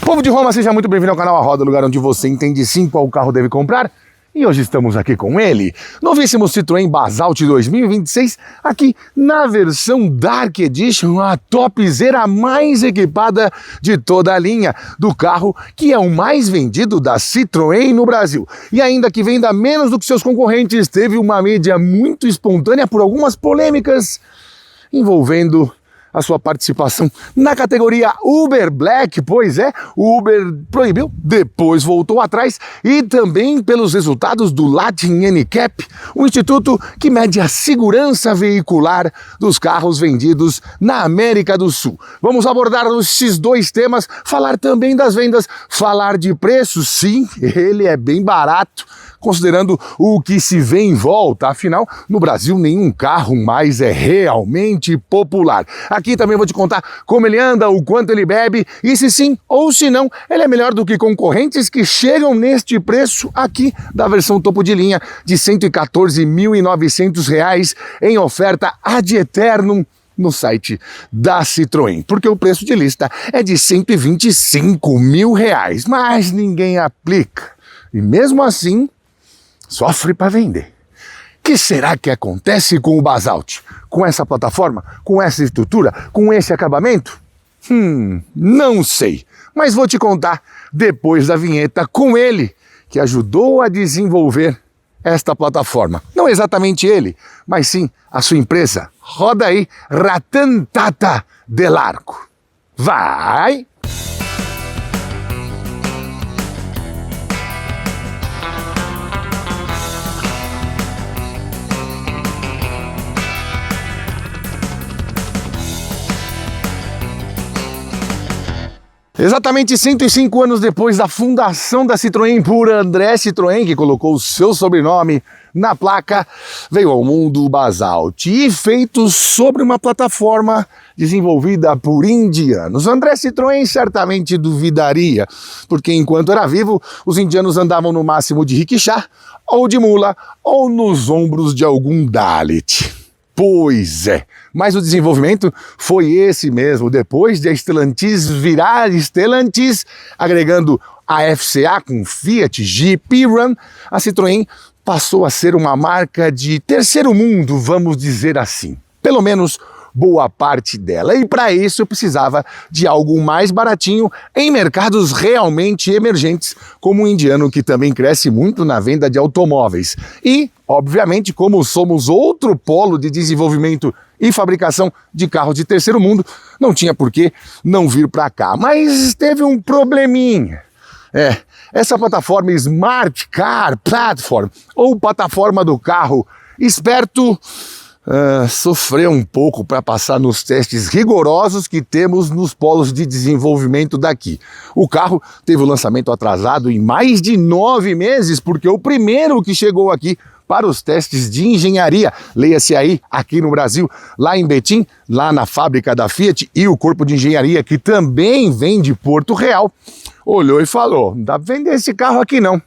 Povo de Roma, seja muito bem-vindo ao canal A Roda, lugar onde você entende sim qual carro deve comprar. E hoje estamos aqui com ele, novíssimo Citroën Basalt 2026, aqui na versão Dark Edition, a topzera mais equipada de toda a linha do carro, que é o mais vendido da Citroën no Brasil. E ainda que venda menos do que seus concorrentes, teve uma mídia muito espontânea por algumas polêmicas envolvendo a sua participação na categoria Uber Black, pois é, o Uber proibiu, depois voltou atrás, e também pelos resultados do Latin NCAP, o instituto que mede a segurança veicular dos carros vendidos na América do Sul. Vamos abordar esses dois temas, falar também das vendas, falar de preços, sim, ele é bem barato, considerando o que se vê em volta. Afinal, no Brasil nenhum carro mais é realmente popular. Aqui também vou te contar como ele anda, o quanto ele bebe e se sim ou se não, ele é melhor do que concorrentes que chegam neste preço aqui da versão topo de linha de R$ 114.900 em oferta ad eternum no site da Citroën, porque o preço de lista é de R$ 125 mil, mas ninguém aplica. E mesmo assim, sofre para vender. O que será que acontece com o Basalt? Com essa plataforma? Com essa estrutura? Com esse acabamento? Não sei. Mas vou te contar depois da vinheta com ele, que ajudou a desenvolver esta plataforma. Não exatamente ele, mas sim a sua empresa. Roda aí, Ratan Tata del Arco. Vai! Exatamente 105 anos depois da fundação da Citroën por André Citroën, que colocou o seu sobrenome na placa, veio ao mundo o Basalt, e feito sobre uma plataforma desenvolvida por indianos. André Citroën certamente duvidaria, porque enquanto era vivo, os indianos andavam no máximo de rickshaw, ou de mula, ou nos ombros de algum Dalit. Pois é, mas o desenvolvimento foi esse mesmo, depois de a Stellantis virar Stellantis, agregando a FCA com Fiat, Jeep e Ram, a Citroën passou a ser uma marca de terceiro mundo, vamos dizer assim. Pelo menos boa parte dela, e para isso eu precisava de algo mais baratinho em mercados realmente emergentes, como o indiano, que também cresce muito na venda de automóveis. E, obviamente, como somos outro polo de desenvolvimento e fabricação de carros de terceiro mundo, não tinha por que não vir para cá. Mas teve um probleminha. Essa plataforma Smart Car Platform, ou plataforma do carro esperto, sofreu um pouco para passar nos testes rigorosos que temos nos polos de desenvolvimento daqui. O carro teve o lançamento atrasado em mais de 9 meses, porque o primeiro que chegou aqui para os testes de engenharia, leia-se aí, aqui no Brasil, lá em Betim, lá na fábrica da Fiat, e o corpo de engenharia, que também vem de Porto Real, olhou e falou: não dá para vender esse carro aqui não.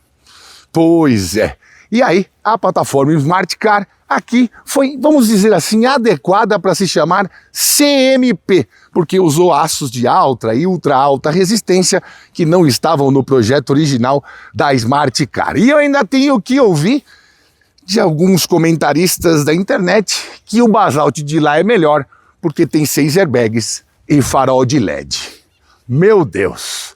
Pois é. E aí, a plataforma Smart Car aqui foi, vamos dizer assim, adequada para se chamar CMP, porque usou aços de alta e ultra alta resistência que não estavam no projeto original da Smart Car. E eu ainda tenho que ouvir de alguns comentaristas da internet que o Basalt de lá é melhor porque tem 6 airbags e farol de LED. Meu Deus!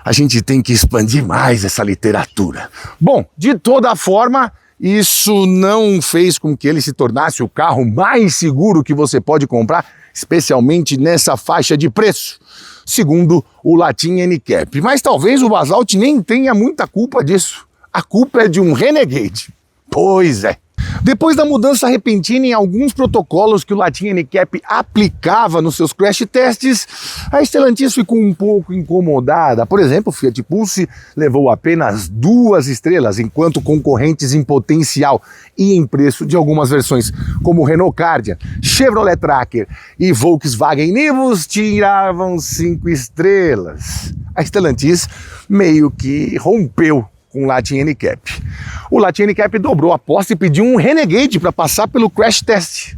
A gente tem que expandir mais essa literatura. Bom, de toda forma, isso não fez com que ele se tornasse o carro mais seguro que você pode comprar, especialmente nessa faixa de preço, segundo o Latin NCAP. Mas talvez o Basalt nem tenha muita culpa disso. A culpa é de um Renegade. Pois é. Depois da mudança repentina em alguns protocolos que o Latin NCAP aplicava nos seus crash tests, a Stellantis ficou um pouco incomodada. Por exemplo, o Fiat Pulse levou apenas 2 estrelas, enquanto concorrentes em potencial e em preço de algumas versões, como o Renault Kardian, Chevrolet Tracker e Volkswagen Nivus, tiravam 5 estrelas. A Stellantis meio que rompeu com o Latin NCAP. O Latin NCAP dobrou a aposta e pediu um Renegade para passar pelo crash test.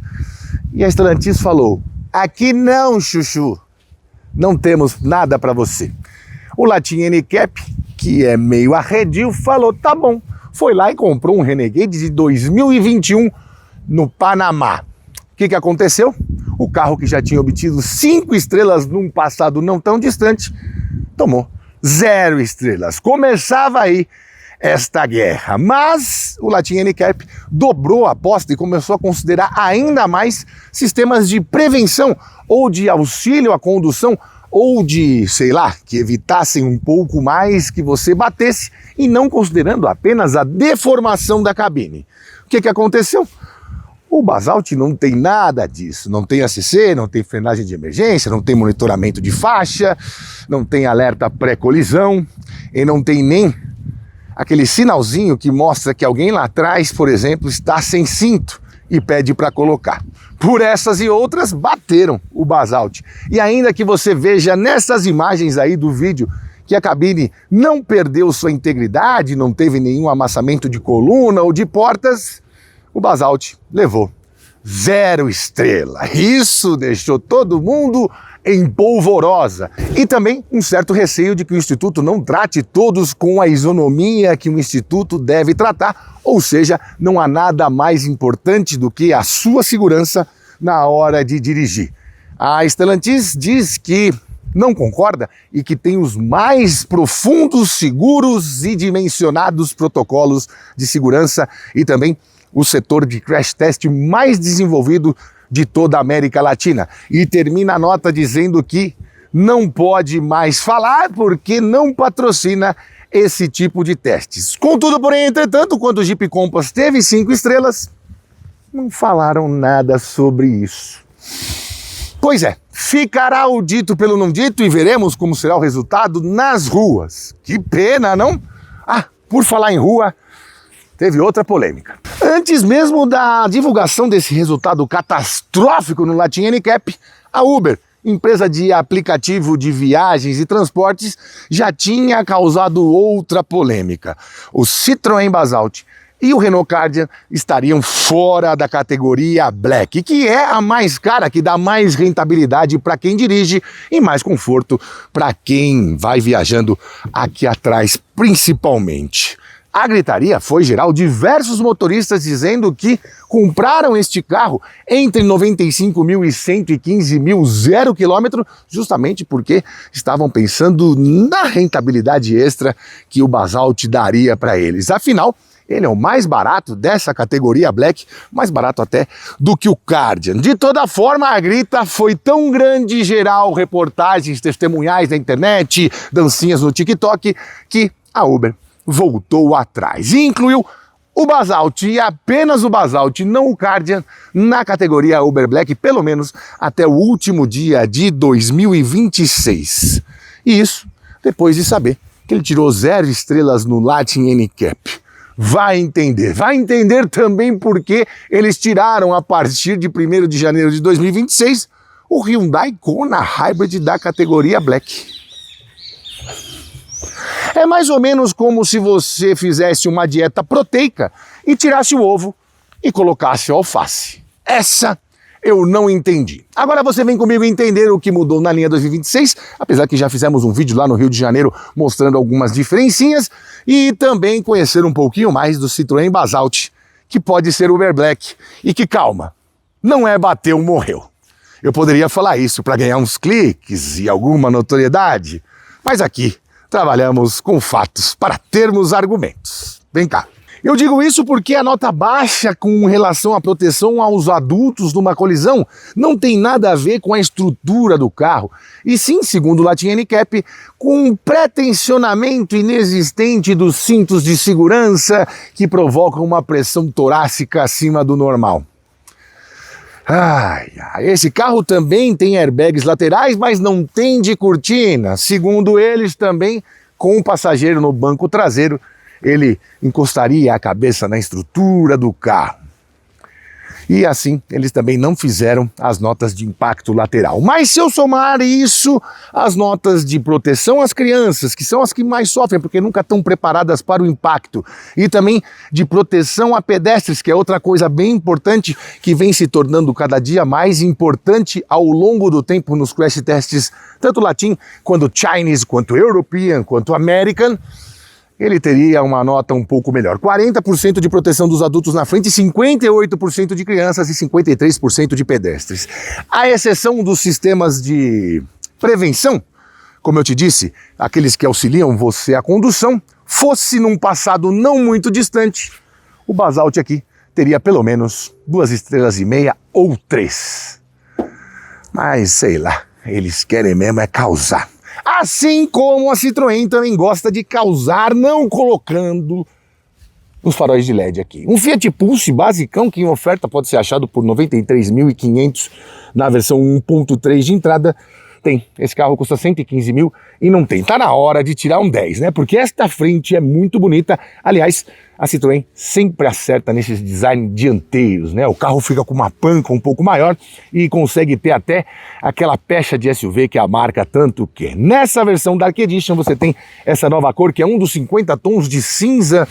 E a Stellantis falou: aqui não, chuchu, não temos nada para você. O Latin NCAP, que é meio arredio, falou, tá bom. Foi lá e comprou um Renegade de 2021 no Panamá. O que aconteceu? O carro que já tinha obtido 5 estrelas num passado não tão distante, tomou 0 estrelas. Começava aí esta guerra, mas o Latin NCAP dobrou a aposta e começou a considerar ainda mais sistemas de prevenção ou de auxílio à condução ou de, sei lá, que evitassem um pouco mais que você batesse e não considerando apenas a deformação da cabine. O que aconteceu? O Basalt não tem nada disso, não tem ACC, não tem frenagem de emergência, não tem monitoramento de faixa, não tem alerta pré-colisão e não tem nem aquele sinalzinho que mostra que alguém lá atrás, por exemplo, está sem cinto e pede para colocar. Por essas e outras, bateram o Basalt. E ainda que você veja nessas imagens aí do vídeo que a cabine não perdeu sua integridade, não teve nenhum amassamento de coluna ou de portas, o Basalt levou 0 estrela. Isso deixou todo mundo em polvorosa. E também um certo receio de que o Instituto não trate todos com a isonomia que um Instituto deve tratar, ou seja, não há nada mais importante do que a sua segurança na hora de dirigir. A Stellantis diz que não concorda e que tem os mais profundos, seguros e dimensionados protocolos de segurança e também o setor de crash test mais desenvolvido de toda a América Latina. E termina a nota dizendo que não pode mais falar porque não patrocina esse tipo de testes. Contudo, porém, entretanto, quando o Jeep Compass teve 5 estrelas, não falaram nada sobre isso. Pois é, ficará o dito pelo não dito e veremos como será o resultado nas ruas. Que pena, não? Ah, por falar em rua, teve outra polêmica. Antes mesmo da divulgação desse resultado catastrófico no Latin NCAP, a Uber, empresa de aplicativo de viagens e transportes, já tinha causado outra polêmica. O Citroën Basalt e o Renault Kardian estariam fora da categoria Black, que é a mais cara, que dá mais rentabilidade para quem dirige e mais conforto para quem vai viajando aqui atrás, principalmente. A gritaria foi geral, diversos motoristas dizendo que compraram este carro entre 95 mil e 115 mil 0 km, justamente porque estavam pensando na rentabilidade extra que o Basalt daria para eles. Afinal, ele é o mais barato dessa categoria Black, mais barato até do que o Kardian. De toda forma, a grita foi tão grande, geral, reportagens, testemunhais na internet, dancinhas no TikTok, que a Uber voltou atrás e incluiu o Basalt e apenas o Basalt, não o Kardian, na categoria Uber Black, pelo menos até o último dia de 2026. E isso depois de saber que ele tirou 0 estrelas no Latin NCAP. Vai entender também porque eles tiraram a partir de 1º de janeiro de 2026 o Hyundai Kona Hybrid da categoria Black. É mais ou menos como se você fizesse uma dieta proteica e tirasse o ovo e colocasse o alface. Essa eu não entendi. Agora você vem comigo entender o que mudou na linha 2026, apesar que já fizemos um vídeo lá no Rio de Janeiro mostrando algumas diferencinhas e também conhecer um pouquinho mais do Citroën Basalt, que pode ser Uber Black e que, calma, não é bateu, morreu. Eu poderia falar isso para ganhar uns cliques e alguma notoriedade, mas aqui trabalhamos com fatos para termos argumentos. Vem cá. Eu digo isso porque a nota baixa com relação à proteção aos adultos numa colisão não tem nada a ver com a estrutura do carro, e sim, segundo o Latin NCAP, com um pretensionamento inexistente dos cintos de segurança que provocam uma pressão torácica acima do normal. Esse carro também tem airbags laterais, mas não tem de cortina. Segundo eles, também com o passageiro no banco traseiro, ele encostaria a cabeça na estrutura do carro. E assim, eles também não fizeram as notas de impacto lateral. Mas se eu somar isso às notas de proteção às crianças, que são as que mais sofrem, porque nunca estão preparadas para o impacto, e também de proteção a pedestres, que é outra coisa bem importante, que vem se tornando cada dia mais importante ao longo do tempo nos crash tests, tanto Latin, quanto Chinese, quanto European, quanto American, ele teria uma nota um pouco melhor. 40% de proteção dos adultos na frente, 58% de crianças e 53% de pedestres. À exceção dos sistemas de prevenção, como eu te disse, aqueles que auxiliam você à condução, fosse num passado não muito distante, o Basalt aqui teria pelo menos 2,5 estrelas ou 3. Mas sei lá, eles querem mesmo é causar. Assim como a Citroën também gosta de causar não colocando os faróis de LED aqui. Um Fiat Pulse basicão que em oferta pode ser achado por 93.500 na versão 1.3 de entrada. Tem, esse carro custa 115 mil e não tem. Tá na hora de tirar um 10, né? Porque esta frente é muito bonita. Aliás, a Citroën sempre acerta nesses designs dianteiros, né? O carro fica com uma panca um pouco maior e consegue ter até aquela pecha de SUV que a marca tanto quer. Nessa versão Dark Edition você tem essa nova cor que é um dos 50 tons de cinza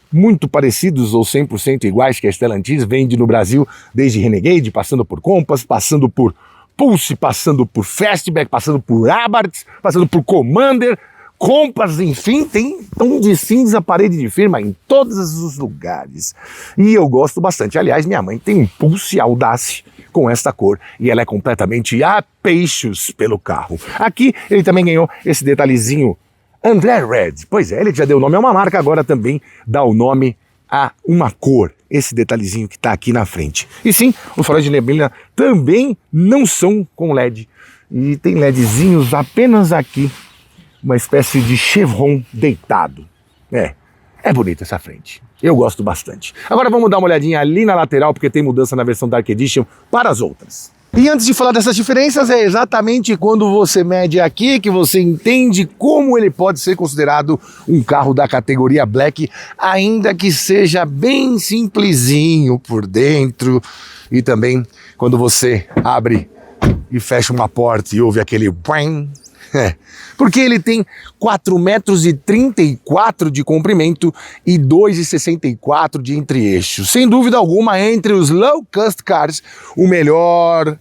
muito parecidos ou 100% iguais que a Stellantis vende no Brasil, desde Renegade, passando por Compass, passando por Pulse, passando por Fastback, passando por Abarth, passando por Commander, Compass, enfim, tem tom de cinza, parede de firma em todos os lugares. E eu gosto bastante. Aliás, minha mãe tem um Pulse Audace com esta cor e ela é completamente a peixes pelo carro. Aqui ele também ganhou esse detalhezinho André Red. Pois é, ele já deu nome a uma marca, agora também dá o nome a uma cor, esse detalhezinho que está aqui na frente. E sim, os faróis de neblina também não são com LED. E tem LEDzinhos apenas aqui, uma espécie de chevron deitado. É bonita essa frente. Eu gosto bastante. Agora vamos dar uma olhadinha ali na lateral, porque tem mudança na versão Dark Edition para as outras. E antes de falar dessas diferenças, é exatamente quando você mede aqui que você entende como ele pode ser considerado um carro da categoria Black, ainda que seja bem simplesinho por dentro. E também quando você abre e fecha uma porta e ouve aquele boing. Porque ele tem 4,34 metros de comprimento e 2,64 de entre-eixos. Sem dúvida alguma, entre os low-cost cars, o melhor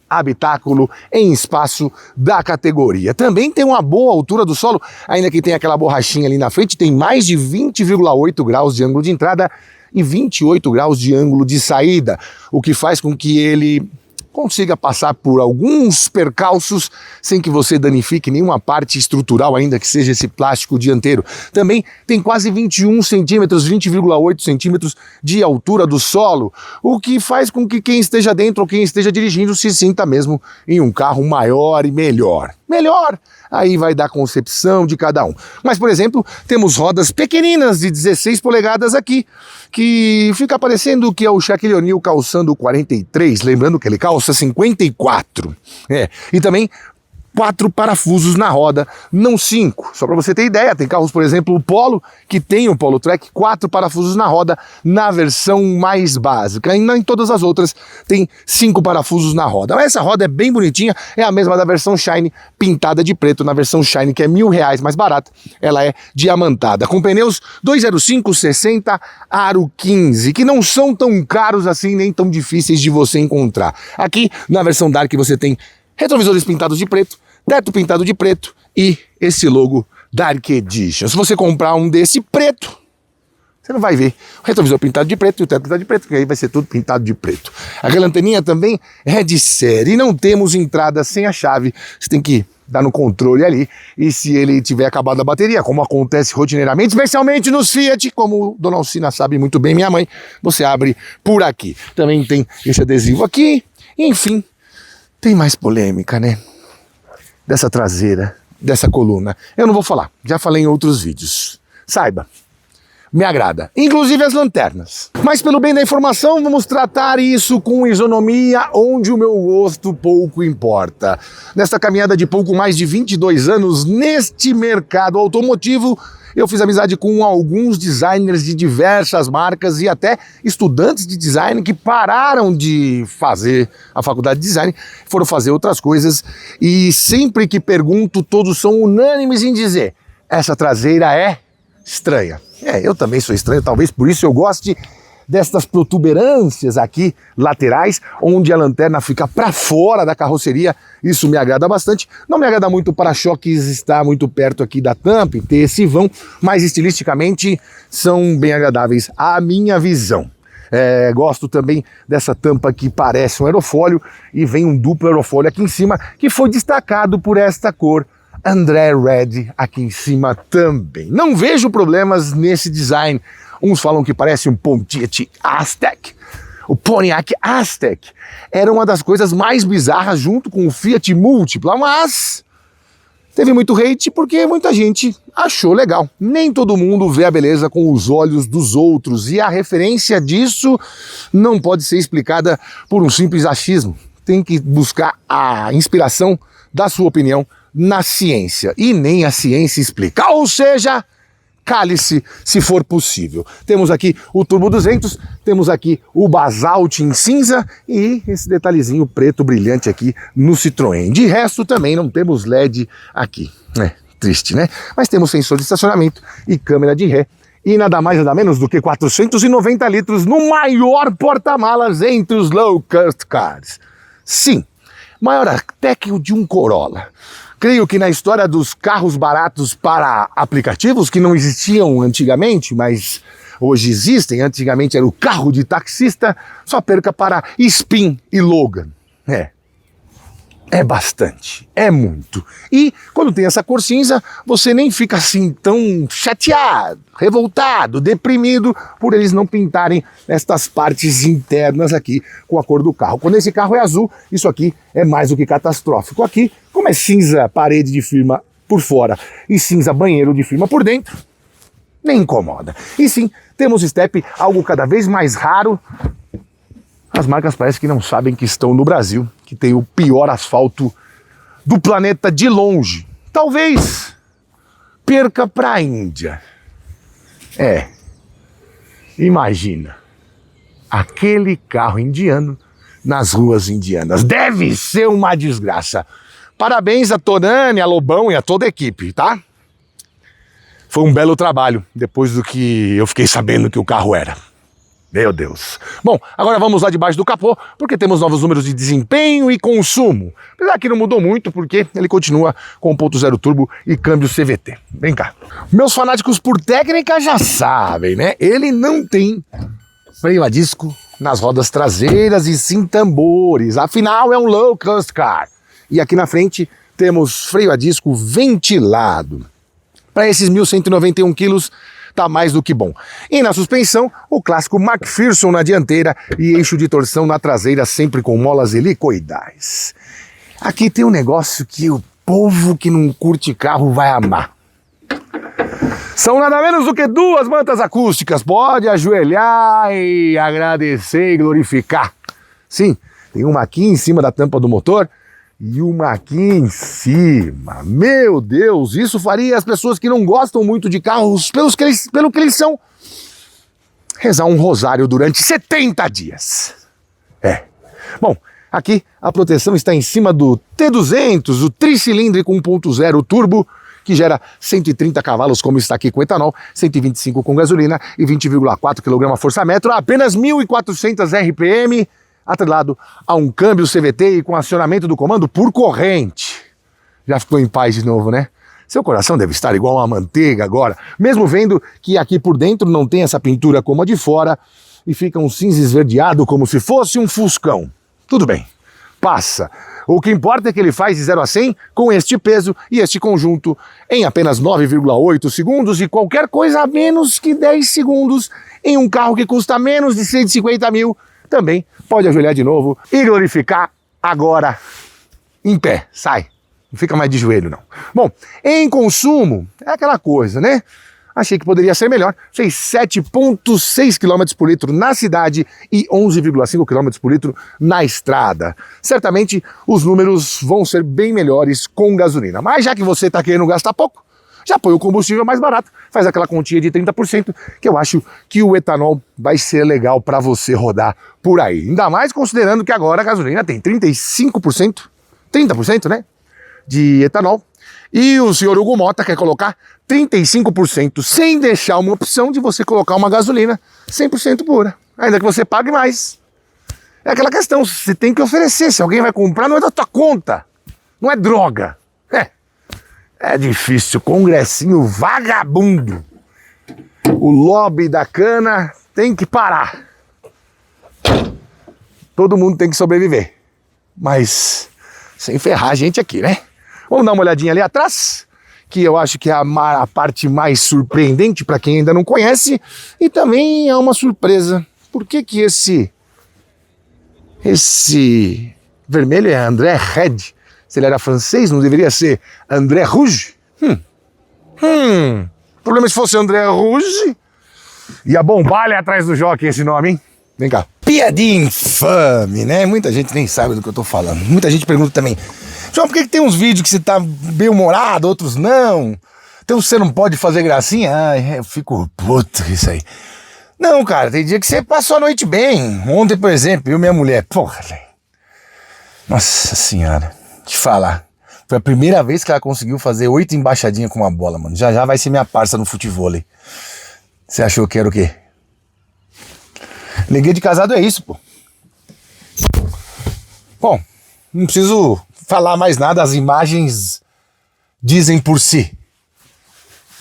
habitáculo em espaço da categoria. Também tem uma boa altura do solo, ainda que tem aquela borrachinha ali na frente, tem mais de 20,8 graus de ângulo de entrada e 28 graus de ângulo de saída, o que faz com que ele consiga passar por alguns percalços sem que você danifique nenhuma parte estrutural, ainda que seja esse plástico dianteiro. Também tem quase 21 centímetros, 20,8 centímetros de altura do solo, o que faz com que quem esteja dentro ou quem esteja dirigindo se sinta mesmo em um carro maior e melhor. Melhor, aí vai dar concepção de cada um. Mas, por exemplo, temos rodas pequeninas de 16 polegadas aqui, que fica parecendo que é o Shaquille O'Neal calçando 43, lembrando que ele calça 54. E também 4 parafusos na roda, não 5. Só para você ter ideia, tem carros, por exemplo, o Polo, que tem o Polo Track, 4 parafusos na roda na versão mais básica. E em todas as outras tem 5 parafusos na roda. Mas essa roda é bem bonitinha, é a mesma da versão Shine, pintada de preto. Na versão Shine, que é R$1.000 mais barata, ela é diamantada, com pneus 205/60 aro 15, que não são tão caros assim, nem tão difíceis de você encontrar. Aqui, na versão Dark, você tem retrovisores pintados de preto, teto pintado de preto e esse logo Dark Edition. Se você comprar um desse preto, você não vai ver o retrovisor pintado de preto e o teto pintado de preto, porque aí vai ser tudo pintado de preto. Aquela anteninha também é de série, não temos entrada sem a chave, você tem que dar no controle ali, e se ele tiver acabado a bateria, como acontece rotineiramente, especialmente nos Fiat, como Dona Alcina sabe muito bem, minha mãe, você abre por aqui. Também tem esse adesivo aqui, enfim, tem mais polêmica, né? Dessa traseira, dessa coluna. Eu não vou falar, já falei em outros vídeos. Saiba, me agrada, inclusive as lanternas. Mas pelo bem da informação, vamos tratar isso com isonomia, onde o meu gosto pouco importa. Nesta caminhada de pouco mais de 22 anos neste mercado automotivo, eu fiz amizade com alguns designers de diversas marcas e até estudantes de design que pararam de fazer a faculdade de design, foram fazer outras coisas, e sempre que pergunto, todos são unânimes em dizer: essa traseira é estranha. Eu também sou estranho, talvez por isso eu goste destas protuberâncias aqui laterais, onde a lanterna fica para fora da carroceria. Isso me agrada bastante. Não me agrada muito o para-choques estar muito perto aqui da tampa e ter esse vão, mas estilisticamente são bem agradáveis à minha visão. Gosto também dessa tampa que parece um aerofólio e vem um duplo aerofólio aqui em cima, que foi destacado por esta cor André Red aqui em cima também. Não vejo problemas nesse design. Uns falam que parece um Pontiac Aztek. O Pontiac Aztek era uma das coisas mais bizarras junto com o Fiat Multipla, mas teve muito hate porque muita gente achou legal. Nem todo mundo vê a beleza com os olhos dos outros, e a referência disso não pode ser explicada por um simples achismo. Tem que buscar a inspiração da sua opinião na ciência, e nem a ciência explica. Ou seja, cale-se se for possível. Temos aqui o Turbo 200, temos aqui o Basalt em cinza e esse detalhezinho preto brilhante aqui no Citroën. De resto também não temos LED aqui. Triste, né? Mas temos sensor de estacionamento e câmera de ré. E nada mais nada menos do que 490 litros no maior porta-malas entre os low-cost cars. Sim, maior até que o de um Corolla. Creio que na história dos carros baratos para aplicativos, que não existiam antigamente, mas hoje existem, antigamente era o carro de taxista, só perca para Spin e Logan. É bastante, é muito. E quando tem essa cor cinza, você nem fica assim tão chateado, revoltado, deprimido por eles não pintarem estas partes internas aqui com a cor do carro. Quando esse carro é azul, isso aqui é mais do que catastrófico. Aqui, como é cinza parede de firma por fora e cinza banheiro de firma por dentro, nem incomoda. E sim, temos step, algo cada vez mais raro. As marcas parecem que não sabem que estão no Brasil, que tem o pior asfalto do planeta de longe. Talvez perca para a Índia. Imagina aquele carro indiano nas ruas indianas. Deve ser uma desgraça. Parabéns a Tonani, a Lobão e a toda a equipe, tá? Foi um belo trabalho, depois do que eu fiquei sabendo que o carro era. Meu Deus. Bom, agora vamos lá debaixo do capô, porque temos novos números de desempenho e consumo. Apesar que não mudou muito, porque ele continua com 1.0 turbo e câmbio CVT. Vem cá. Meus fanáticos por técnica já sabem, né? Ele não tem freio a disco nas rodas traseiras e sim tambores. Afinal, é um low-cost car. E aqui na frente temos freio a disco ventilado. Para esses 1.191 quilos, tá mais do que bom. E na suspensão, o clássico McPherson na dianteira e eixo de torção na traseira, sempre com molas helicoidais. Aqui tem um negócio que o povo que não curte carro vai amar. São nada menos do que 2 mantas acústicas. Pode ajoelhar e agradecer e glorificar. Sim, tem uma aqui em cima da tampa do motor e uma aqui em cima. Meu Deus, isso faria as pessoas que não gostam muito de carros, pelo que eles são, rezar um rosário durante 70 dias. Bom, aqui a proteção está em cima do T200, o tricilíndrico 1.0 turbo, que gera 130 cavalos, como está aqui com etanol, 125 com gasolina e 20,4 kgfm, apenas 1.400 RPM, atrelado a um câmbio CVT e com acionamento do comando por corrente. Já ficou em paz de novo, né? Seu coração deve estar igual uma manteiga agora, mesmo vendo que aqui por dentro não tem essa pintura como a de fora e fica um cinza esverdeado como se fosse um fuscão. Tudo bem, passa. O que importa é que ele faz de 0 a 100 com este peso e este conjunto em apenas 9,8 segundos e qualquer coisa a menos que 10 segundos em um carro que custa menos de 150 mil. Também pode ajoelhar de novo e glorificar agora em pé. Sai, não fica mais de joelho não. Bom, em consumo é aquela coisa, né? Achei que poderia ser melhor. Fez 7,6 km por litro na cidade e 11,5 km por litro na estrada. Certamente os números vão ser bem melhores com gasolina. Mas já que você está querendo gastar pouco, já põe o combustível mais barato, faz aquela continha de 30%, que eu acho que o etanol vai ser legal para você rodar por aí. Ainda mais considerando que agora a gasolina tem 35%, 30%, né, de etanol, e o senhor Hugo Motta quer colocar 35%, sem deixar uma opção de você colocar uma gasolina 100% pura, ainda que você pague mais. É aquela questão, você tem que oferecer, se alguém vai comprar, não é da tua conta, não é droga. É difícil, congressinho vagabundo. O lobby da cana tem que parar. Todo mundo tem que sobreviver, mas sem ferrar a gente aqui, né? Vamos dar uma olhadinha ali atrás, que eu acho que é a parte mais surpreendente para quem ainda não conhece, e também é uma surpresa. Por que que esse vermelho é André Red? Se ele era francês, não deveria ser André Rouge? O problema é se fosse André Rouge. E a bombalha atrás do jockey esse nome, hein? Vem cá. Piadinha infame, né? Muita gente nem sabe do que eu tô falando. Muita gente pergunta também, João, por que tem uns vídeos que você tá bem humorado, outros não? Então você não pode fazer gracinha? Ai, eu fico puto com isso aí. Não, cara, tem dia que você passou a noite bem. Ontem, por exemplo, eu e minha mulher, porra, velho. Nossa senhora, te falar. Foi a primeira vez que ela conseguiu fazer 8 embaixadinhas com uma bola, mano. Já vai ser minha parça no futevôlei. Você achou que era o quê? Alegria de casado é isso, pô. Bom, não preciso falar mais nada, as imagens dizem por si.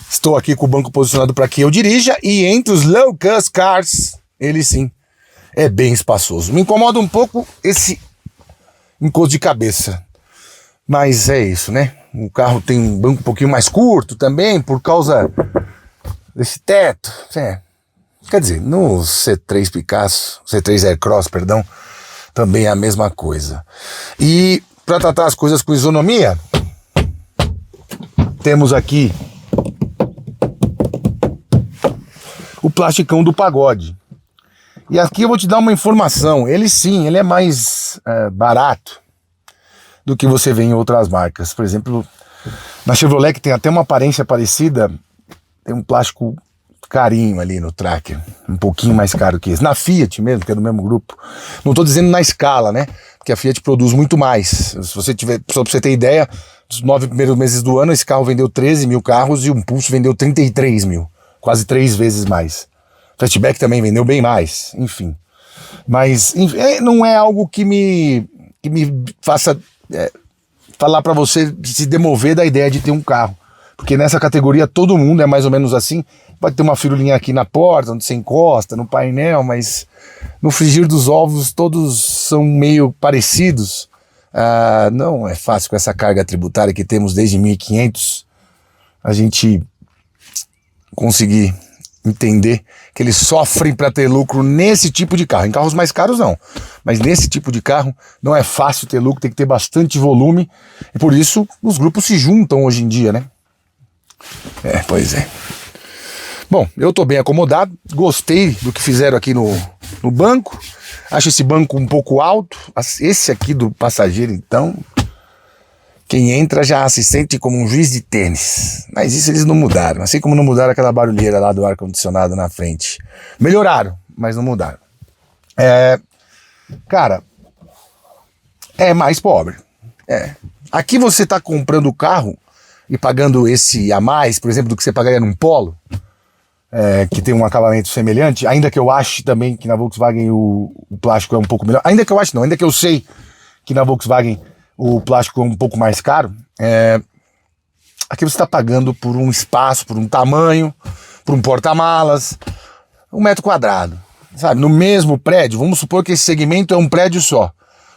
Estou aqui com o banco posicionado para que eu dirija e entre os low cost cars, ele sim, é bem espaçoso. Me incomoda um pouco esse encosto de cabeça. Mas é isso, né? O carro tem um banco um pouquinho mais curto também, por causa desse teto. Quer dizer, no C3 Picasso, C3 Aircross, perdão, também é a mesma coisa. E para tratar as coisas com isonomia, temos aqui o plasticão do Pagode. E aqui eu vou te dar uma informação. Ele sim, ele é mais barato do que você vê em outras marcas. Por exemplo, na Chevrolet, que tem até uma aparência parecida, tem um plástico carinho ali no Tracker, um pouquinho mais caro que esse. Na Fiat mesmo, que é do mesmo grupo. Não estou dizendo na escala, né? Porque a Fiat produz muito mais. Se você tiver, só para você ter ideia, nos 9 primeiros meses do ano, esse carro vendeu 13 mil carros e o Pulse vendeu 33 mil. Quase 3 vezes mais. O Fastback também vendeu bem mais, enfim. Mas não é algo que me faça falar para você se demover da ideia de ter um carro. Porque nessa categoria todo mundo é mais ou menos assim. Pode ter uma firulinha aqui na porta, onde você encosta, no painel, mas no frigir dos ovos todos são meio parecidos. Não é fácil com essa carga tributária que temos desde 1500 a gente conseguir entender que eles sofrem para ter lucro nesse tipo de carro. Em carros mais caros não, mas nesse tipo de carro não é fácil ter lucro, tem que ter bastante volume, e por isso os grupos se juntam hoje em dia, né? Pois é. Bom, eu tô bem acomodado, gostei do que fizeram aqui no banco, acho esse banco um pouco alto, esse aqui do passageiro então, quem entra já se sente como um juiz de tênis. Mas isso eles não mudaram. Assim como não mudaram aquela barulheira lá do ar-condicionado na frente. Melhoraram, mas não mudaram. Cara, é mais pobre. Aqui você está comprando o carro e pagando esse a mais, por exemplo, do que você pagaria num Polo, que tem um acabamento semelhante, ainda que eu ache também que na Volkswagen o plástico é um pouco melhor. Ainda que eu ache não, ainda que eu sei que na Volkswagen o plástico é um pouco mais caro, aqui você está pagando por um espaço, por um tamanho, por um porta-malas, 1 metro quadrado, sabe? No mesmo prédio, vamos supor que esse segmento é um prédio só.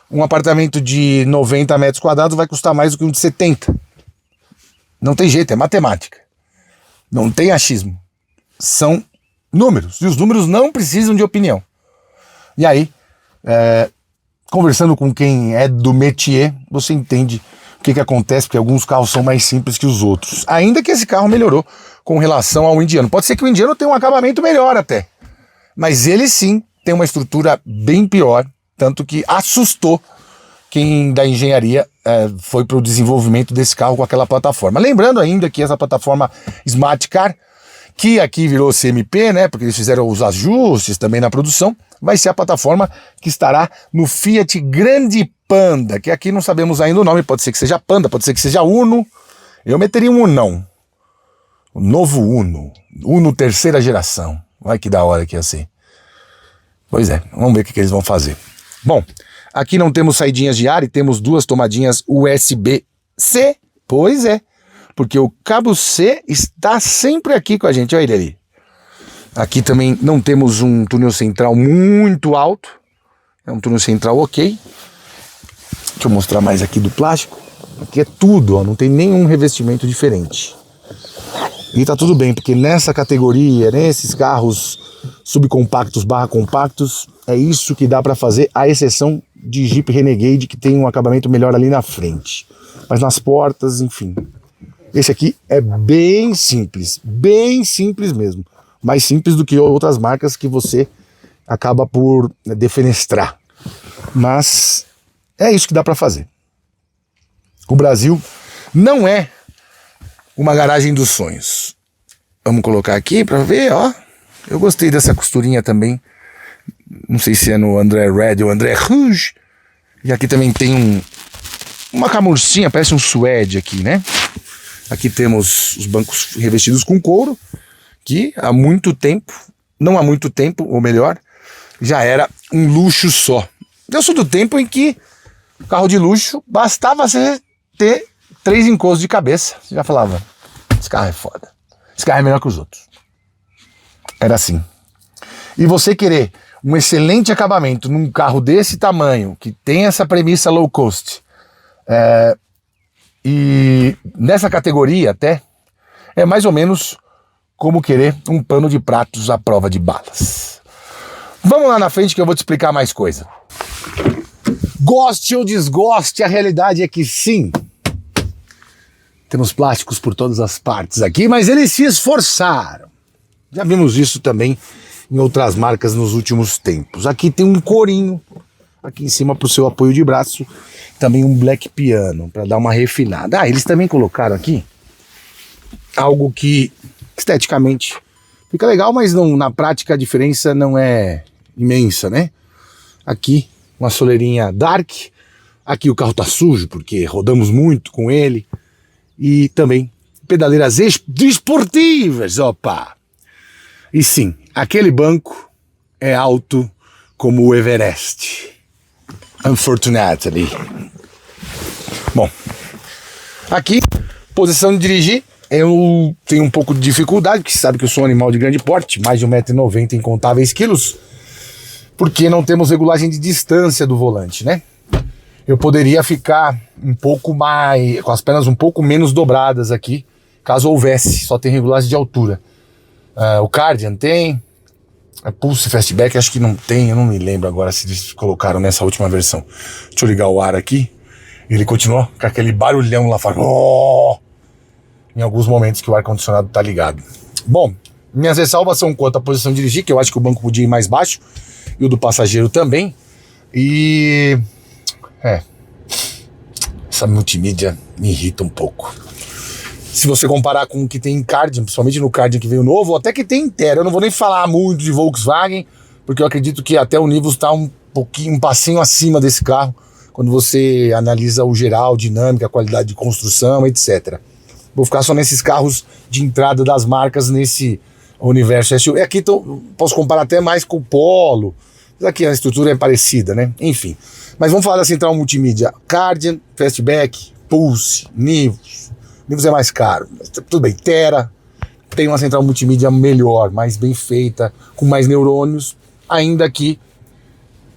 Um apartamento de 90 metros quadrados vai custar mais do que um de 70. Não tem jeito, é matemática. Não tem achismo. São números, e os números não precisam de opinião. E aí, conversando com quem é do métier, você entende o que acontece, porque alguns carros são mais simples que os outros. Ainda que esse carro melhorou com relação ao indiano. Pode ser que o indiano tenha um acabamento melhor até, mas ele sim tem uma estrutura bem pior, tanto que assustou quem da engenharia foi para o desenvolvimento desse carro com aquela plataforma. Lembrando ainda que essa plataforma Smart Car, que aqui virou CMP, né, porque eles fizeram os ajustes também na produção, vai ser a plataforma que estará no Fiat Grande Panda, que aqui não sabemos ainda o nome, pode ser que seja Panda, pode ser que seja Uno. Eu meteria um Unão. O novo Uno. Uno terceira geração. Olha que da hora que ia ser. Pois é, vamos ver o que eles vão fazer. Bom, aqui não temos saidinhas de ar e temos duas tomadinhas USB-C. Pois é, porque o cabo C está sempre aqui com a gente. Olha ele ali. Aqui também não temos um túnel central muito alto. É um túnel central ok. Deixa eu mostrar mais aqui do plástico. Aqui é tudo, ó, não tem nenhum revestimento diferente. E tá tudo bem, porque nessa categoria, nesses carros subcompactos / compactos, é isso que dá para fazer, a exceção de Jeep Renegade, que tem um acabamento melhor ali na frente. Mas nas portas, enfim. Esse aqui é bem simples mesmo. Mais simples do que outras marcas que você acaba por defenestrar. Mas é isso que dá para fazer. O Brasil não é uma garagem dos sonhos. Vamos colocar aqui para ver, ó. Eu gostei dessa costurinha também. Não sei se é no André Red ou André Rouge. E aqui também tem uma camurcinha, parece um suede aqui, né? Aqui temos os bancos revestidos com couro, que há muito tempo, não há muito tempo, ou melhor, já era um luxo só. Eu sou do tempo em que carro de luxo bastava você ter 3 encostos de cabeça. Você já falava, esse carro é foda, esse carro é melhor que os outros. Era assim. E você querer um excelente acabamento num carro desse tamanho, que tem essa premissa low cost, e nessa categoria até, é mais ou menos como querer um pano de pratos à prova de balas. Vamos lá na frente que eu vou te explicar mais coisa. Goste ou desgoste, a realidade é que sim, temos plásticos por todas as partes aqui, mas eles se esforçaram. Já vimos isso também em outras marcas nos últimos tempos. Aqui tem um corinho, aqui em cima para o seu apoio de braço, também um black piano, para dar uma refinada. Eles também colocaram aqui algo que esteticamente fica legal, mas não, na prática a diferença não é imensa, né? Aqui uma soleirinha dark, aqui o carro tá sujo porque rodamos muito com ele, e também pedaleiras desportivas, opa! E sim, aquele banco é alto como o Everest. Unfortunately. Bom, aqui, posição de dirigir, eu tenho um pouco de dificuldade, porque você sabe que eu sou um animal de grande porte, mais de 1,90 m em incontáveis quilos, porque não temos regulagem de distância do volante, né? Eu poderia ficar um pouco mais, com as pernas um pouco menos dobradas aqui, caso houvesse, só tem regulagem de altura. O Cardian tem, a Pulse Fastback acho que não tem, eu não me lembro agora se eles colocaram nessa última versão. Deixa eu ligar o ar aqui, ele continua com aquele barulhão lá fora, em alguns momentos que o ar-condicionado tá ligado. Bom, minhas ressalvas são quanto à posição de dirigir, que eu acho que o banco podia ir mais baixo, e o do passageiro também, e essa multimídia me irrita um pouco. Se você comparar com o que tem em Cardian, principalmente no Cardian que veio novo, ou até que tem inteiro, eu não vou nem falar muito de Volkswagen, porque eu acredito que até o Nivus está um passinho acima desse carro, quando você analisa o geral, dinâmica, qualidade de construção, etc. Vou ficar só nesses carros de entrada das marcas nesse universo SUV. Aqui posso comparar até mais com o Polo, mas aqui a estrutura é parecida, né? Enfim. Mas vamos falar da central multimídia. Cardian, Fastback, Pulse, Nivus. Nivus é mais caro, mas tudo bem. Terra tem uma central multimídia melhor, mais bem feita, com mais neurônios, ainda que,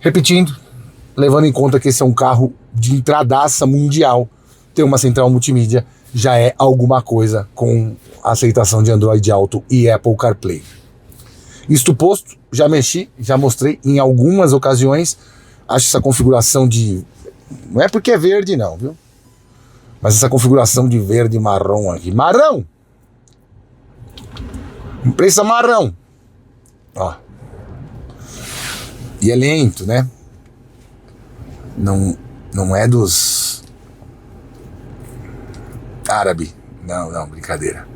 repetindo, levando em conta que esse é um carro de entradaça mundial, ter uma central multimídia já é alguma coisa com a aceitação de Android Auto e Apple CarPlay. Isto posto, já mexi, já mostrei em algumas ocasiões. Acho essa configuração de... não é porque é verde não, viu? Mas essa configuração de verde e marrom aqui. Marrom! Imprensa marrom! Ó. E é lento, né? Não Não é dos árabe. Não, brincadeira.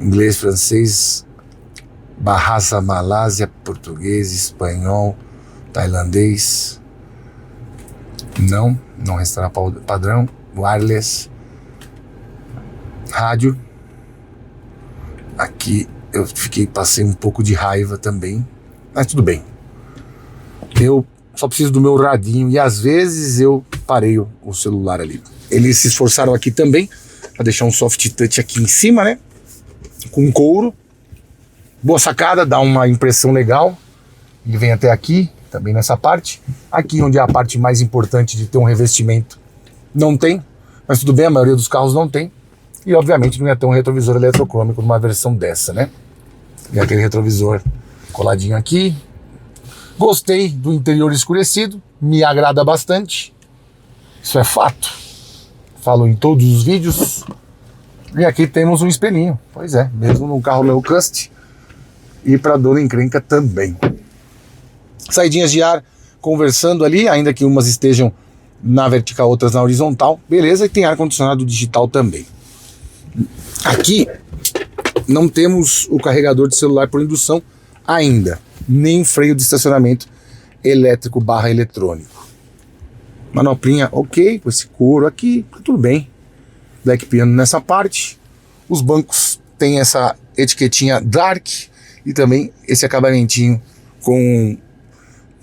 Inglês, francês, Bahasa, Malásia, português, espanhol, tailandês. Não restaura padrão. Wireless. Rádio. Aqui eu passei um pouco de raiva também, mas tudo bem. Eu só preciso do meu radinho e às vezes eu pareio o celular ali. Eles se esforçaram aqui também para deixar um soft touch aqui em cima, né? Com couro. Boa sacada, dá uma impressão legal. Ele vem até aqui, também nessa parte. Aqui onde é a parte mais importante de ter um revestimento, não tem. Mas tudo bem, a maioria dos carros não tem. E obviamente não ia ter um retrovisor eletrocrômico numa versão dessa, né? E aquele retrovisor coladinho aqui. Gostei do interior escurecido, me agrada bastante. Isso é fato. Falo em todos os vídeos. E aqui temos um espelhinho. Pois é, mesmo num carro low cost. E para dona encrenca também. Saidinhas de ar conversando ali, ainda que umas estejam na vertical, outras na horizontal. Beleza, e tem ar-condicionado digital também. Aqui não temos o carregador de celular por indução ainda, nem freio de estacionamento elétrico / eletrônico. Manoplinha ok, com esse couro aqui, tudo bem. Black piano nessa parte. Os bancos têm essa etiquetinha dark e também esse acabamentinho com...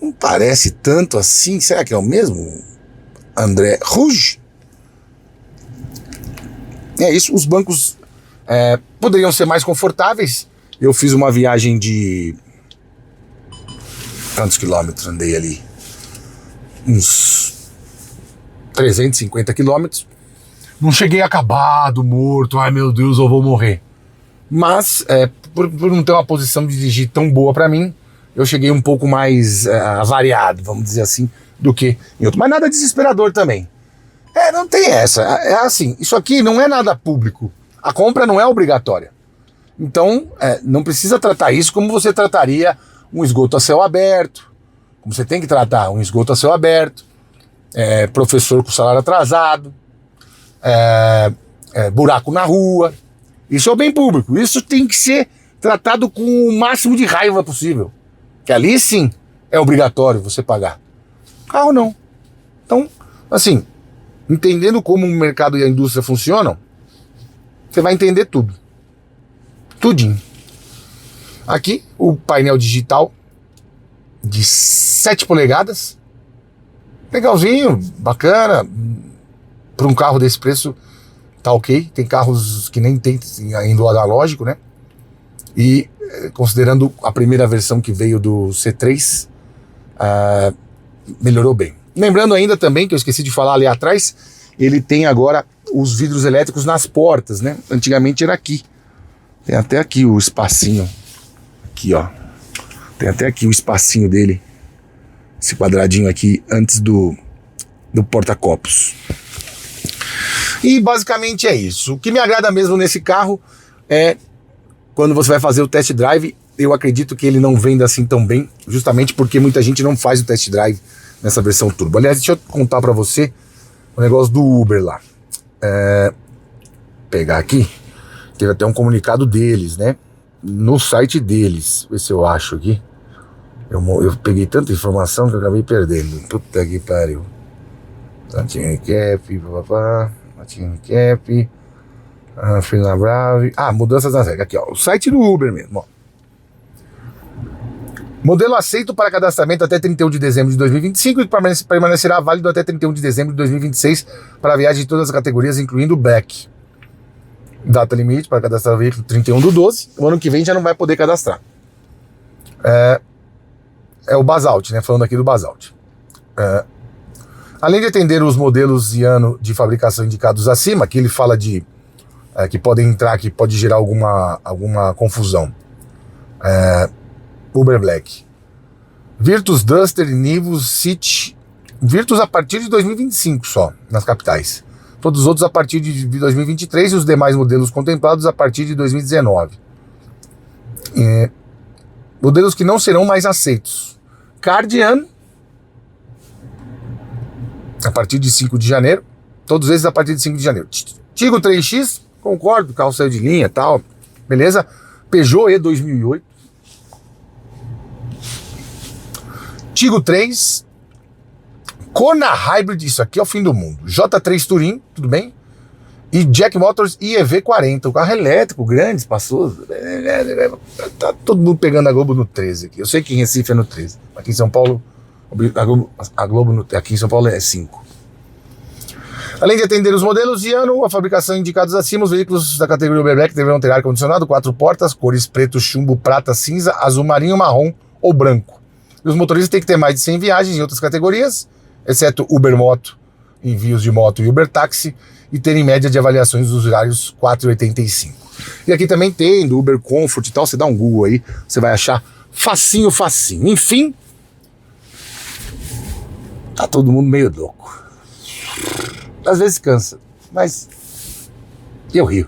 Não parece tanto assim, será que é o mesmo? André Rouge? É isso, os bancos poderiam ser mais confortáveis. Eu fiz uma viagem de... Quantos quilômetros andei ali? Uns 350 quilômetros. Não cheguei acabado, morto, ai meu Deus, eu vou morrer. Mas, por não ter uma posição de dirigir tão boa pra mim, eu cheguei um pouco mais avariado, vamos dizer assim, do que em outro. Mas nada desesperador também. Não tem essa. É assim, isso aqui não é nada público. A compra não é obrigatória. Então, não precisa tratar isso como você trataria um esgoto a céu aberto, como você tem que tratar um esgoto a céu aberto, professor com salário atrasado, buraco na rua. Isso é o bem público. Isso tem que ser tratado com o máximo de raiva possível. Que ali sim é obrigatório você pagar. Carro não. Então, assim, entendendo como o mercado e a indústria funcionam, você vai entender tudo. Tudinho. Aqui, o painel digital de 7 polegadas. Legalzinho, bacana. Para um carro desse preço, tá ok. Tem carros que nem tem ainda o analógico, né? E considerando a primeira versão que veio do C3, melhorou bem. Lembrando ainda também, que eu esqueci de falar ali atrás, ele tem agora os vidros elétricos nas portas, né? Antigamente era aqui. Tem até aqui o espacinho. Aqui, ó. Tem até aqui o espacinho dele. Esse quadradinho aqui antes do porta-copos. E basicamente é isso. O que me agrada mesmo nesse carro é quando você vai fazer o test drive. Eu acredito que ele não venda assim tão bem, justamente porque muita gente não faz o test drive nessa versão turbo. Aliás, deixa eu contar pra você o negócio do Uber lá. Pegar aqui, teve até um comunicado deles, né? No site deles, ver se eu acho aqui. Eu peguei tanta informação que eu acabei perdendo. Puta que pariu. Latin Cap, papapá. Latin Cap. Freela Brave. Mudanças nas regras. Aqui, ó. O site do Uber mesmo, ó. Modelo aceito para cadastramento até 31 de dezembro de 2025 e permanecerá válido até 31 de dezembro de 2026 para viagem de todas as categorias, incluindo o Black. Data limite para cadastrar o veículo 31/12. O ano que vem já não vai poder cadastrar. É o Basalt, né? Falando aqui do Basalt. Além de atender os modelos e ano de fabricação indicados acima, que ele fala de que podem entrar, que pode gerar alguma confusão. Uber Black, Virtus Duster, Nivus, City. Virtus a partir de 2025 só, nas capitais. Todos os outros a partir de 2023 e os demais modelos contemplados a partir de 2019. Modelos que não serão mais aceitos. Cardian, a partir de 5 de janeiro, todos esses a partir de 5 de janeiro. Tigo 3X, concordo, o carro saiu de linha e tal, beleza? Peugeot E 2008. Tigo 3, Kona Hybrid, isso aqui é o fim do mundo. J3 Touring, tudo bem? E Jack Motors IEV40, o carro elétrico, grande, espaçoso. Tá todo mundo pegando a Globo no 13 aqui. Eu sei que em Recife é no 13. Aqui em São Paulo, a Globo aqui em São Paulo é 5. Além de atender os modelos de ano, a fabricação indicados acima, os veículos da categoria Uber Black deverão ter ar-condicionado, 4 portas, cores preto, chumbo, prata, cinza, azul marinho, marrom ou branco. E os motoristas têm que ter mais de 100 viagens em outras categorias, exceto Uber Moto, envios de moto e Uber Táxi, e terem média de avaliações dos usuários 4,85. E aqui também tem do Uber Comfort e tal, você dá um Google aí, você vai achar facinho, facinho. Enfim, tá todo mundo meio louco. Às vezes cansa, mas eu rio.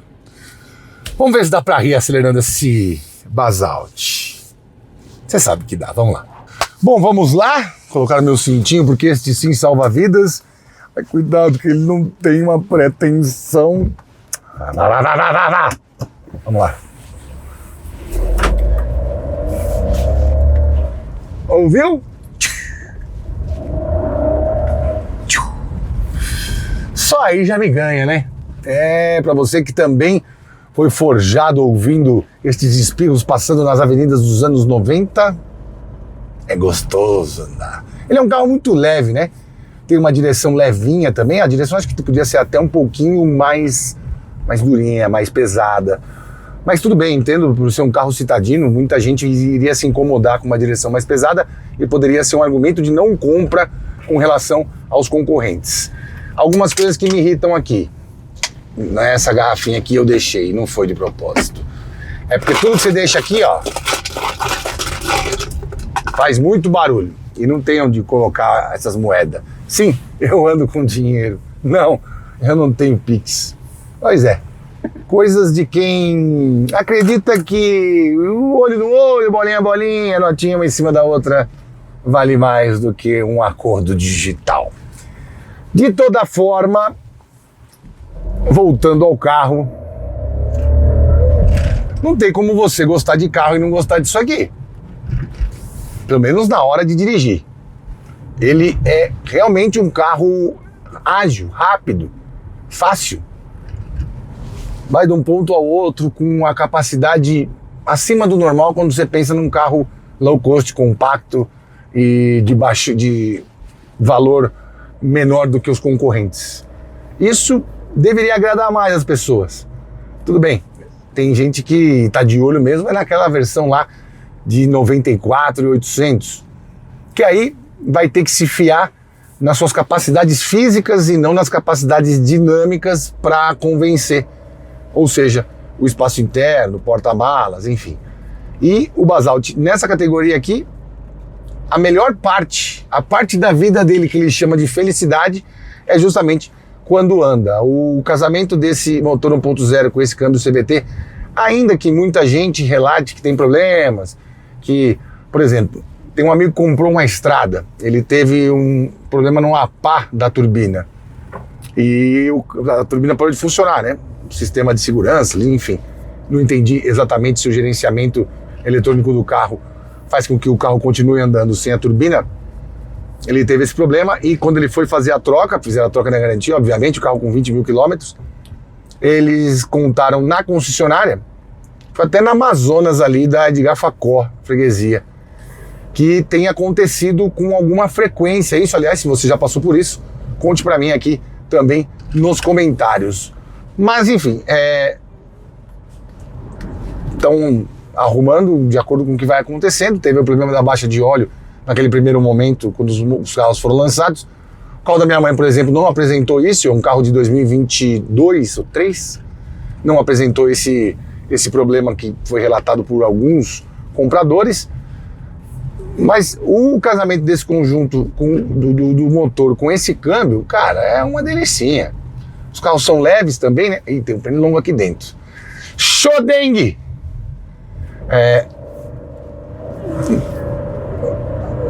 Vamos ver se dá pra rir acelerando esse Basalt. Você sabe que dá, vamos lá. Bom, vamos lá, colocar meu cintinho, porque este sim salva vidas. Mas cuidado que ele não tem uma pretensão. Vamos lá. Ouviu? Só aí já me ganha, né? É, pra você que também foi forjado ouvindo estes espirros passando nas avenidas dos anos 90, é gostoso andar. Ele é um carro muito leve, né? Tem uma direção levinha também. A direção acho que podia ser até um pouquinho mais durinha, mais pesada. Mas tudo bem, entendo, por ser um carro citadino, muita gente iria se incomodar com uma direção mais pesada e poderia ser um argumento de não compra com relação aos concorrentes. Algumas coisas que me irritam aqui. Nessa garrafinha aqui eu deixei, não foi de propósito. É porque tudo que você deixa aqui, ó, faz muito barulho. E não tem onde colocar essas moedas. Sim, eu ando com dinheiro. Não, eu não tenho Pix. Pois é, coisas de quem acredita que o olho no olho, bolinha a bolinha, notinha uma em cima da outra, vale mais do que um acordo digital. De toda forma, voltando ao carro, não tem como você gostar de carro e não gostar disso aqui. Pelo menos na hora de dirigir. Ele é realmente um carro ágil, rápido, fácil. Vai de um ponto ao outro com uma capacidade acima do normal quando você pensa num carro low cost, compacto e de valor menor do que os concorrentes. Isso deveria agradar mais as pessoas. Tudo bem, tem gente que tá de olho mesmo, é naquela versão lá de 94.800, que aí vai ter que se fiar nas suas capacidades físicas e não nas capacidades dinâmicas para convencer. Ou seja, o espaço interno, porta-malas, enfim. E o Basalt, nessa categoria aqui, a melhor parte, a parte da vida dele que ele chama de felicidade, é justamente quando anda. O casamento desse motor 1.0 com esse câmbio CVT, ainda que muita gente relate que tem problemas, que, por exemplo, tem um amigo que comprou uma estrada, ele teve um problema numa pá da turbina e a turbina parou de funcionar, né? O sistema de segurança, enfim, não entendi exatamente se o gerenciamento eletrônico do carro faz com que o carro continue andando sem a turbina. Ele teve esse problema e quando ele foi fazer a troca, fizeram a troca na garantia, obviamente, o carro com 20 mil quilômetros, eles contaram na concessionária, foi até na Amazonas ali da Edgar Facó, freguesia, que tem acontecido com alguma frequência isso. Aliás, se você já passou por isso, conte pra mim aqui também nos comentários. Mas enfim, estão arrumando de acordo com o que vai acontecendo. Teve o problema da baixa de óleo naquele primeiro momento, quando os carros foram lançados. O carro da minha mãe, por exemplo, não apresentou isso, é um carro de 2022 ou 3, não apresentou esse problema que foi relatado por alguns compradores. Mas o casamento desse conjunto do motor com esse câmbio, cara, é uma delicinha. Os carros são leves também, né? Ih, tem um pneu longo aqui dentro. Xodengue!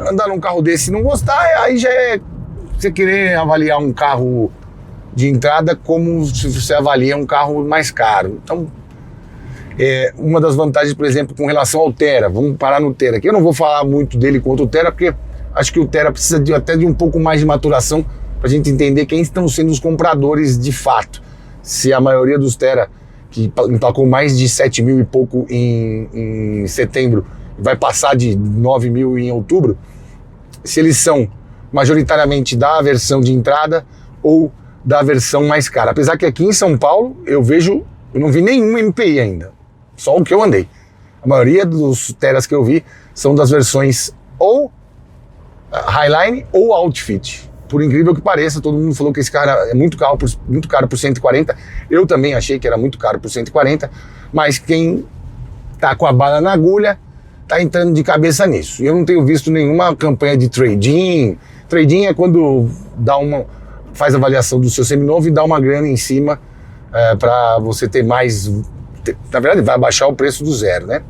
Andar num carro desse e não gostar, aí já é você querer avaliar um carro de entrada como se você avalia um carro mais caro. Então, uma das vantagens, por exemplo, com relação ao Thera, vamos parar no Thera aqui. Eu não vou falar muito dele quanto o Thera, porque acho que o Thera precisa até de um pouco mais de maturação para a gente entender quem estão sendo os compradores de fato. Se a maioria dos Thera, que emplacou mais de 7 mil e pouco em setembro, vai passar de 9 mil em outubro, se eles são majoritariamente da versão de entrada ou da versão mais cara. Apesar que aqui em São Paulo eu não vi nenhum MPI ainda, só o que eu andei. A maioria dos Teras que eu vi são das versões ou Highline ou Outfit. Por incrível que pareça, todo mundo falou que esse cara é muito caro por 140. Eu também achei que era muito caro por 140, mas quem tá com a bala na agulha tá entrando de cabeça nisso. E eu não tenho visto nenhuma campanha de trade-in. Trade-in é quando faz a avaliação do seu seminovo e dá uma grana em cima para você ter mais. Na verdade, vai abaixar o preço do zero, né?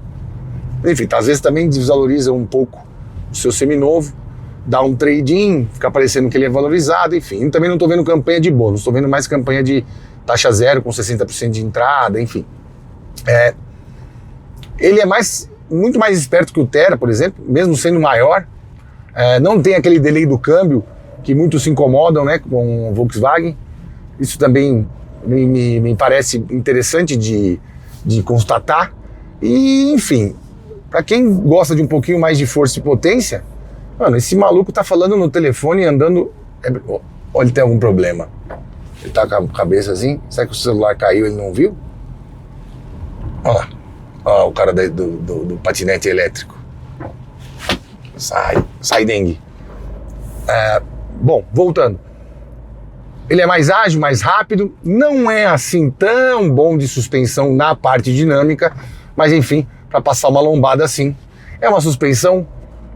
Enfim, às vezes também desvaloriza um pouco o seu seminovo, dá um trade-in, fica parecendo que ele é valorizado, enfim. Eu também não estou vendo campanha de bônus, estou vendo mais campanha de taxa zero com 60% de entrada, enfim. Ele é muito mais esperto que o Thera, por exemplo, mesmo sendo maior. Não tem aquele delay do câmbio que muitos se incomodam, né, com o Volkswagen. Isso também me parece interessante de constatar. E, enfim, para quem gosta de um pouquinho mais de força e potência, mano, esse maluco tá falando no telefone e andando... Olha, ele tem algum problema. Ele tá com a cabeça assim. Será que o celular caiu e ele não viu? Olha lá. Olha o cara do patinete elétrico. Sai dengue. Bom, voltando. Ele é mais ágil, mais rápido. Não é assim tão bom de suspensão na parte dinâmica. Mas enfim, para passar uma lombada assim. É uma suspensão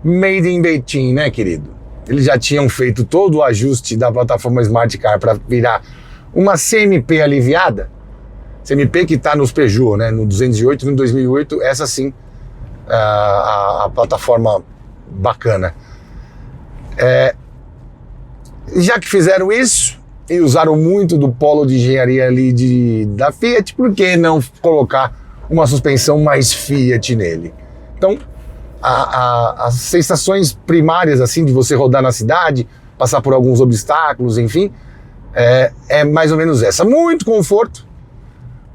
made in Betim, né, querido? Eles já tinham feito todo o ajuste da plataforma Smart Car para virar uma CMP aliviada. CMP que está nos Peugeot, né, no 208 e no 2008, essa sim, a plataforma bacana. Já que fizeram isso e usaram muito do polo de engenharia ali da Fiat, por que não colocar uma suspensão mais Fiat nele? Então, as sensações primárias assim de você rodar na cidade, passar por alguns obstáculos, enfim, é mais ou menos essa. Muito conforto,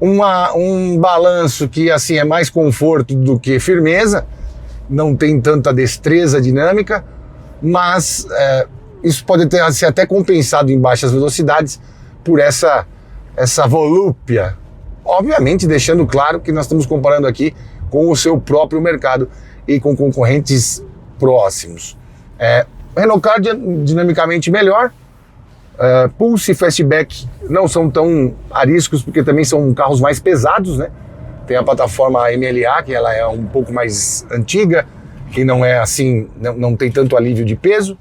um balanço que assim é mais conforto do que firmeza, não tem tanta destreza dinâmica, mas isso pode ser até compensado em baixas velocidades por essa volúpia, obviamente deixando claro que nós estamos comparando aqui com o seu próprio mercado e com concorrentes próximos. Renault Car dinamicamente melhor, Pulse e Fastback não são tão ariscos porque também são carros mais pesados, né? Tem a plataforma MLA, que ela é um pouco mais antiga, que não é assim, não tem tanto alívio de peso.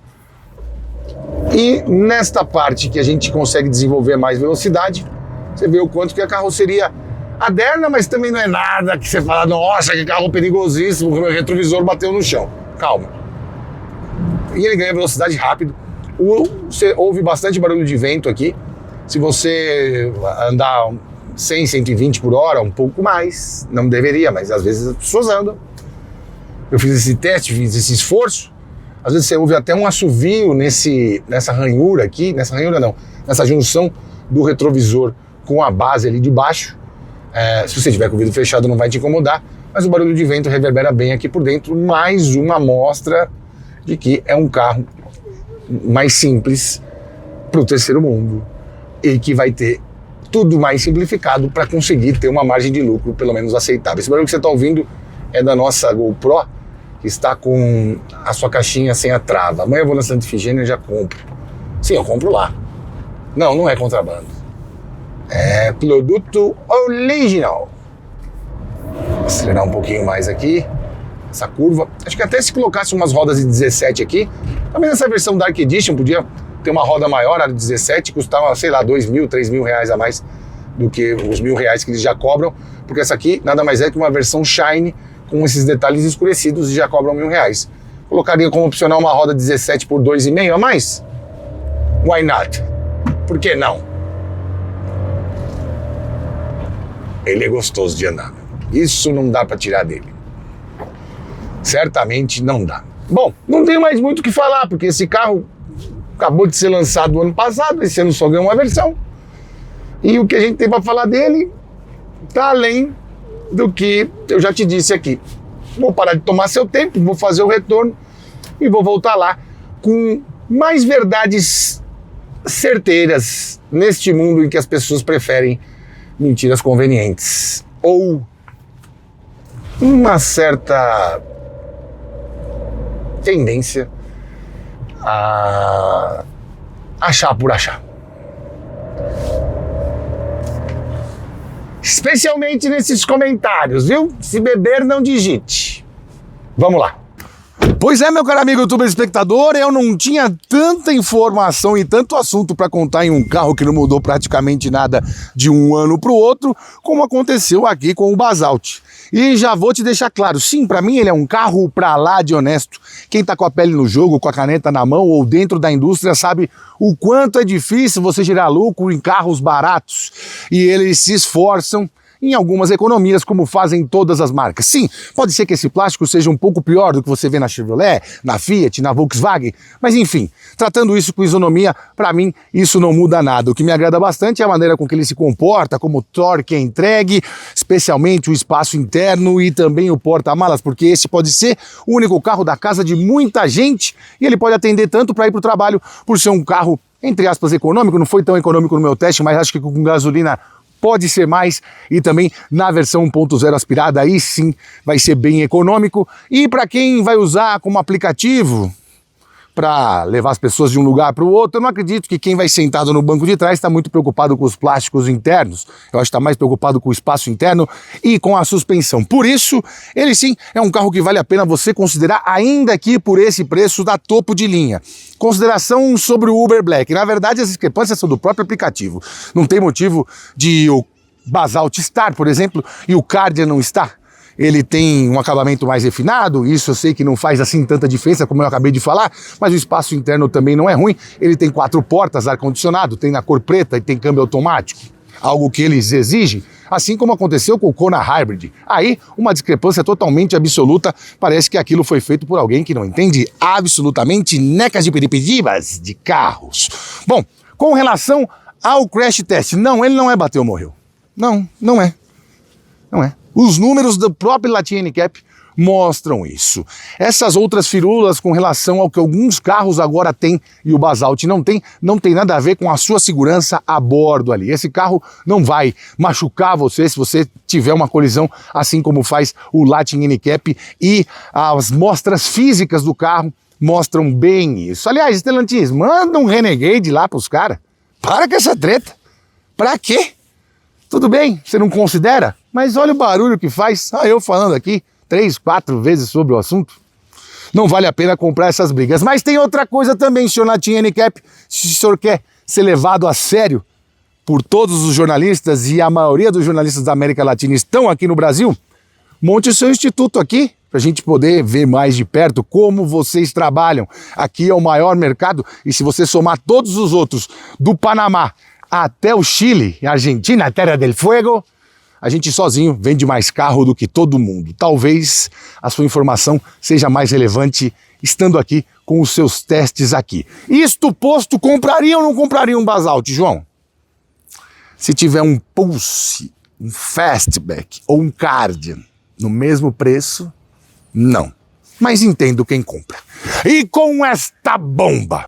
E nesta parte que a gente consegue desenvolver mais velocidade, você vê o quanto que a carroceria aderna, mas também não é nada que você fala, nossa, que carro perigosíssimo, o meu retrovisor bateu no chão. Calma. E ele ganha velocidade rápido. Você ouve bastante barulho de vento aqui. Se você andar 100, 120 por hora, um pouco mais, não deveria, mas às vezes as pessoas andam. Eu fiz esse teste, fiz esse esforço. Às vezes você ouve até um assovio nessa ranhura aqui, nessa junção do retrovisor com a base ali de baixo. Se você tiver com o vidro fechado não vai te incomodar, mas o barulho de vento reverbera bem aqui por dentro, mais uma amostra de que é um carro mais simples para o terceiro mundo e que vai ter tudo mais simplificado para conseguir ter uma margem de lucro pelo menos aceitável. Esse barulho que você está ouvindo é da nossa GoPro, que está com a sua caixinha sem a trava. Amanhã eu vou na Santa Ifigênia e já compro. Sim, eu compro lá. Não é contrabando. É produto original. Vou acelerar um pouquinho mais aqui essa curva. Acho que até se colocasse umas rodas de 17 aqui, também nessa versão Dark Edition podia ter uma roda maior, a de 17, custava, sei lá, 2 mil, 3 mil reais a mais do que os R$1.000 que eles já cobram, porque essa aqui nada mais é que uma versão Shine com esses detalhes escurecidos e já cobram R$1.000. Colocaria como opcional uma roda 17 por 2,5 a mais? Why not? Por que não? Ele é gostoso de andar. Isso não dá para tirar dele. Certamente não dá. Bom, não tenho mais muito o que falar, porque esse carro acabou de ser lançado no ano passado, esse ano só ganhou uma versão. E o que a gente tem para falar dele tá além do que eu já te disse aqui. Vou parar de tomar seu tempo, vou fazer o retorno e vou voltar lá com mais verdades certeiras neste mundo em que as pessoas preferem mentiras convenientes ou uma certa tendência a achar por achar. Especialmente nesses comentários, viu? Se beber, não digite. Vamos lá. Pois é, meu caro amigo youtuber espectador, eu não tinha tanta informação e tanto assunto para contar em um carro que não mudou praticamente nada de um ano para o outro, como aconteceu aqui com o Basalt. E já vou te deixar claro, sim, para mim ele é um carro pra lá de honesto. Quem tá com a pele no jogo, com a caneta na mão ou dentro da indústria sabe o quanto é difícil você gerar lucro em carros baratos. E eles se esforçam em algumas economias, como fazem todas as marcas. Sim, pode ser que esse plástico seja um pouco pior do que você vê na Chevrolet, na Fiat, na Volkswagen, mas enfim, tratando isso com isonomia, para mim isso não muda nada. O que me agrada bastante é a maneira com que ele se comporta, como o torque é entregue, especialmente o espaço interno e também o porta-malas, porque esse pode ser o único carro da casa de muita gente e ele pode atender tanto para ir para o trabalho, por ser um carro, entre aspas, econômico. Não foi tão econômico no meu teste, mas acho que com gasolina pode ser mais, e também na versão 1.0 aspirada, aí sim vai ser bem econômico. E para quem vai usar como aplicativo para levar as pessoas de um lugar para o outro, eu não acredito que quem vai sentado no banco de trás está muito preocupado com os plásticos internos. Eu acho que está mais preocupado com o espaço interno e com a suspensão. Por isso, ele sim é um carro que vale a pena você considerar, ainda que por esse preço da topo de linha. Consideração sobre o Uber Black. Na verdade, as discrepâncias são do próprio aplicativo. Não tem motivo de o Basalt estar, por exemplo, e o Kardian não estar. Ele tem um acabamento mais refinado, isso eu sei que não faz assim tanta diferença, como eu acabei de falar, mas o espaço interno também não é ruim. Ele tem 4 portas, ar-condicionado, tem na cor preta e tem câmbio automático, algo que eles exigem, assim como aconteceu com o Kona Hybrid. Aí, uma discrepância totalmente absoluta, parece que aquilo foi feito por alguém que não entende absolutamente necas de peripedivas de carros. Bom, com relação ao crash test, não, ele não é bateu, morreu. Não é. Os números do próprio Latin NCAP mostram isso. Essas outras firulas com relação ao que alguns carros agora têm e o Basalt não tem nada a ver com a sua segurança a bordo ali. Esse carro não vai machucar você se você tiver uma colisão, assim como faz o Latin NCAP, e as mostras físicas do carro mostram bem isso. Aliás, Stellantis, manda um Renegade lá pros caras. Para com essa treta. Pra quê? Tudo bem, você não considera? Mas olha o barulho que faz, eu falando aqui 3, 4 vezes sobre o assunto. Não vale a pena comprar essas brigas. Mas tem outra coisa também, senhor Latin NCAP. Se o senhor quer ser levado a sério por todos os jornalistas, e a maioria dos jornalistas da América Latina estão aqui no Brasil, monte o seu instituto aqui, para a gente poder ver mais de perto como vocês trabalham. Aqui é o maior mercado, e se você somar todos os outros, do Panamá até o Chile, Argentina, Terra del Fuego, a gente sozinho vende mais carro do que todo mundo. Talvez a sua informação seja mais relevante estando aqui com os seus testes aqui. Isto posto, compraria ou não compraria um Basalt, João? Se tiver um Pulse, um Fastback ou um Kardian no mesmo preço, não. Mas entendo quem compra. E com esta bomba,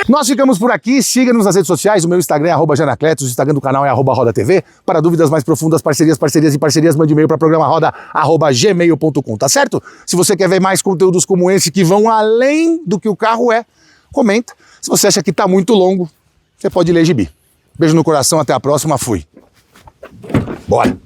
nós ficamos por aqui. Siga-nos nas redes sociais. O meu Instagram é @janacletos, o Instagram do canal é @rodatv. Para dúvidas mais profundas, parcerias, mande e-mail para programaroda@gmail.com, tá certo? Se você quer ver mais conteúdos como esse que vão além do que o carro é, comenta. Se você acha que tá muito longo, você pode ler gibi. Beijo no coração, até a próxima, fui. Bora!